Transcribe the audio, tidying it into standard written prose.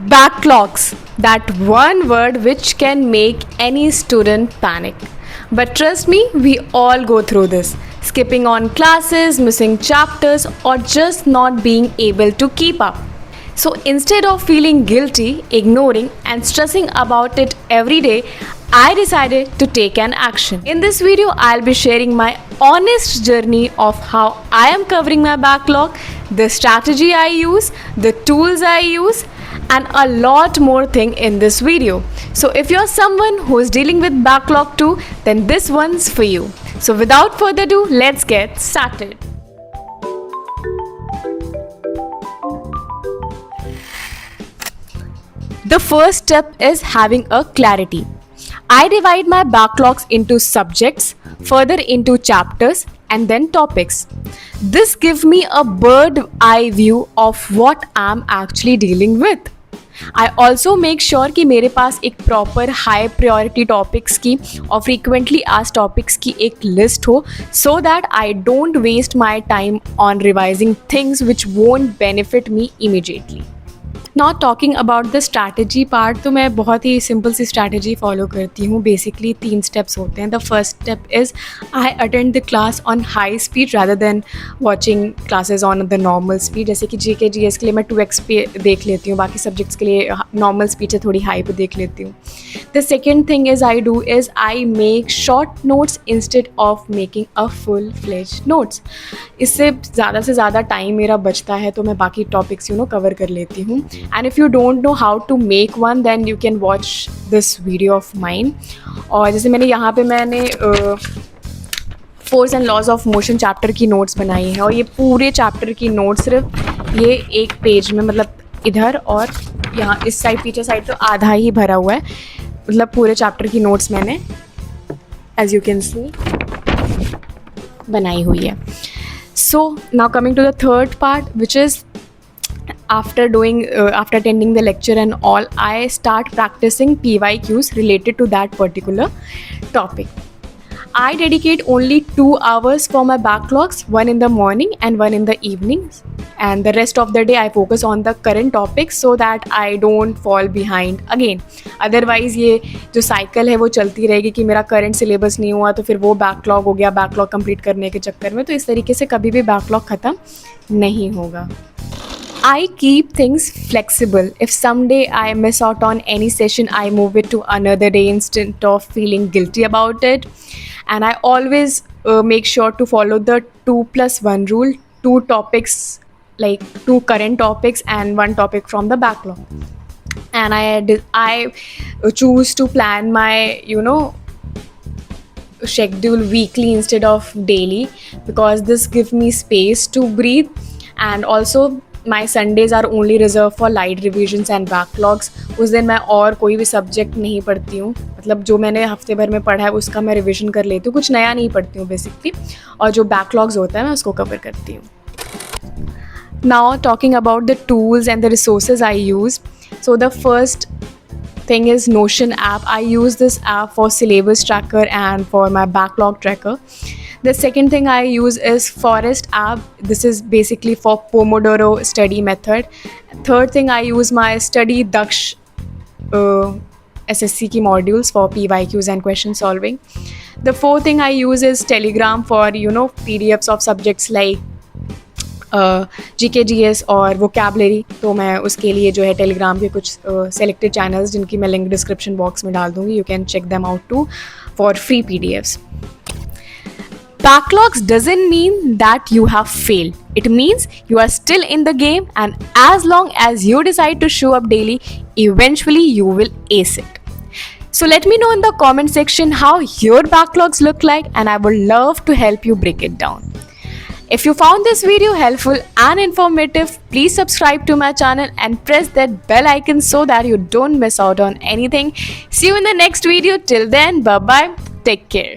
Backlogs, that one word which can make any student panic. But trust me, we all go through this. Skipping on classes, missing chapters, or just not being able to keep up. So instead of feeling guilty, ignoring, and stressing about it every day, I decided to take an action. In this video, I'll be sharing my honest journey of how I am covering my backlog, the strategy I use, the tools I use, and a lot more thing in this video. So if you're someone who is dealing with backlog too, then this one's for you. So without further ado, let's get started. The first step is having a clarity. I divide my backlogs into subjects, further into chapters, and then topics. This gives me a bird eye view of what I'm actually dealing with. I also make sure कि मेरे पास एक proper high priority topics की और frequently asked topics की एक list हो, so that I don't waste my time on revising things which won't benefit me immediately. Not talking about the strategy part, तो मैं बहुत ही सिंपल सी स्ट्रैटेजी फॉलो करती हूँ. बेसिकली 3 स्टेप्स होते हैं. The first step is I attend the class on high speed rather than watching classes on the normal speed. जैसे कि GK GS के लिए मैं 2x पे देख लेती हूँ, बाकी सब्जेक्ट्स के लिए नॉर्मल स्पीड से थोड़ी हाई पे देख लेती हूँ. The second thing is I do is I make short notes instead of making a full fledge notes. इससे ज़्यादा से ज़्यादा टाइम मेरा बचता है, तो मैं बाकी टॉपिक्स कवर कर लेती हूँ. And if you don't know how to make one, then you can watch this video of mine. और जैसे मैंने force and laws of motion chapter की नोट्स बनाई है, और ये पूरे चैप्टर की नोट्स सिर्फ ये एक पेज में, मतलब इधर और यहाँ इस साइड पीछे साइड तो आधा ही भरा हुआ है. मतलब पूरे चैप्टर की नोट्स मैंने एज यू कैन सी बनाई हुई है. So now coming to the third part, which is after attending the lecture and all, I start practicing PYQs related to that particular topic. I dedicate only 2 hours for my backlogs, one in the morning and one in the evenings, and the rest of the day I focus on the current topics so that I don't fall behind again. Otherwise ये जो cycle है वो चलती रहेगी कि मेरा current syllabus नहीं हुआ तो फिर वो backlog हो गया, backlog complete करने के चक्कर में. तो इस तरीके से कभी भी backlog ख़त्म नहीं होगा. I keep things flexible. If someday I miss out on any session, I move it to another day instead of feeling guilty about it. And I always make sure to follow the 2+1 rule, 2 topics, like 2 current topics and 1 topic from the backlog. And I choose to plan my, schedule weekly instead of daily, because this gives me space to breathe. And also my Sundays are only reserve for light revisions and backlogs. उस दिन मैं और कोई भी subject नहीं पढ़ती हूँ. मतलब जो मैंने हफ्ते भर में पढ़ा है उसका मैं रिविजन कर लेती हूँ, कुछ नया नहीं पढ़ती हूँ बेसिकली. और जो बैकलॉग्स होता है मैं उसको कवर करती हूँ. Now talking about the tools and the resources I use. So the first thing is Notion app. I use this app for syllabus tracker and for my backlog tracker. The second thing I use is Forest app. This is basically for Pomodoro study method. Third thing, I use my Study Daksh SSC की modules for PYQs and question solving. The fourth thing I use is Telegram for PDFs of subjects like GK GS और vocabulary. तो मैं उसके लिए जो है Telegram के कुछ selected channels जिनकी मैं लिंक डिस्क्रिप्शन बॉक्स में डाल दूँगी. You can check them out too for free PDFs. Backlogs doesn't mean that you have failed. It means you are still in the game, and as long as you decide to show up daily, eventually you will ace it. So let me know in the comment section how your backlogs look like, and I would love to help you break it down. If you found this video helpful and informative, please subscribe to my channel and press that bell icon so that you don't miss out on anything. See you in the next video. Till then, bye bye. Take care.